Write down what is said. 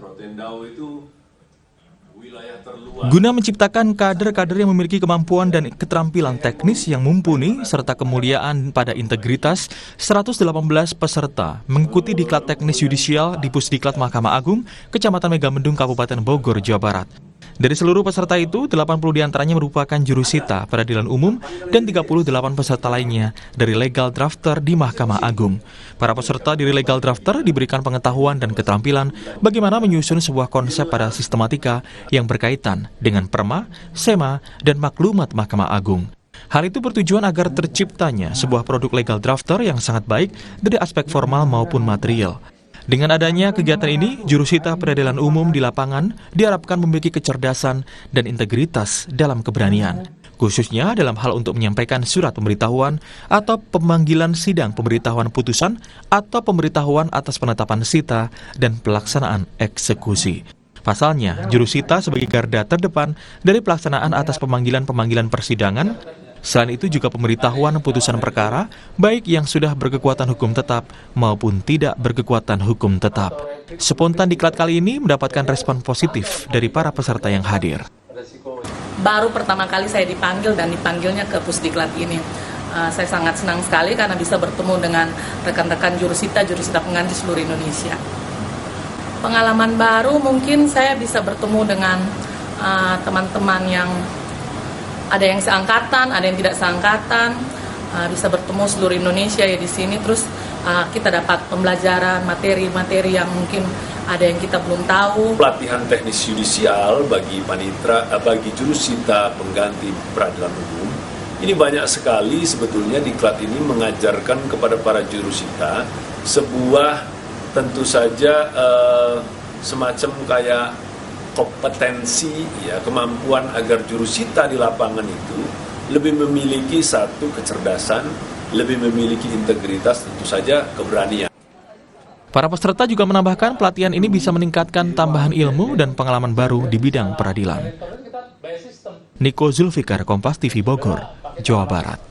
Rotendao itu wilayah terluar. Guna menciptakan kader-kader yang memiliki kemampuan dan keterampilan teknis yang mumpuni serta kemuliaan pada integritas, 118 peserta mengikuti diklat teknis yudisial di Pusdiklat Mahkamah Agung, Kecamatan Megamendung, Kabupaten Bogor, Jawa Barat. Dari seluruh peserta itu, 80 diantaranya merupakan jurusita peradilan umum dan 38 peserta lainnya dari legal drafter di Mahkamah Agung. Para peserta dari legal drafter diberikan pengetahuan dan keterampilan bagaimana menyusun sebuah konsep pada sistematika yang berkaitan dengan perma, sema, dan maklumat Mahkamah Agung. Hal itu bertujuan agar terciptanya sebuah produk legal drafter yang sangat baik dari aspek formal maupun material. Dengan adanya kegiatan ini, jurusita peradilan umum di lapangan diharapkan memiliki kecerdasan dan integritas dalam keberanian, khususnya dalam hal untuk menyampaikan surat pemberitahuan atau pemanggilan sidang pemberitahuan putusan atau pemberitahuan atas penetapan sita dan pelaksanaan eksekusi. Pasalnya, jurusita sebagai garda terdepan dari pelaksanaan atas pemanggilan-pemanggilan persidangan. Selain itu juga pemberitahuan putusan perkara, baik yang sudah berkekuatan hukum tetap maupun tidak berkekuatan hukum tetap. Spontan diklat kali ini mendapatkan respon positif dari para peserta yang hadir. Baru pertama kali saya dipanggil dan dipanggilnya ke Pusdiklat ini. Saya sangat senang sekali karena bisa bertemu dengan rekan-rekan jurusita pengganti seluruh Indonesia. Pengalaman baru mungkin saya bisa bertemu dengan teman-teman yang ada yang seangkatan, ada yang tidak seangkatan, bisa bertemu seluruh Indonesia ya di sini. Terus kita dapat pembelajaran materi-materi yang mungkin ada yang kita belum tahu. Pelatihan teknis yudisial bagi panitra, bagi jurusita pengganti peradilan umum, ini banyak sekali sebetulnya diklat ini mengajarkan kepada para jurusita sebuah tentu saja semacam kayak kompetensi, ya, kemampuan agar jurusita di lapangan itu lebih memiliki satu kecerdasan, lebih memiliki integritas, tentu saja keberanian. Para peserta juga menambahkan pelatihan ini bisa meningkatkan tambahan ilmu dan pengalaman baru di bidang peradilan. Niko Zulfikar, Kompas TV Bogor, Jawa Barat.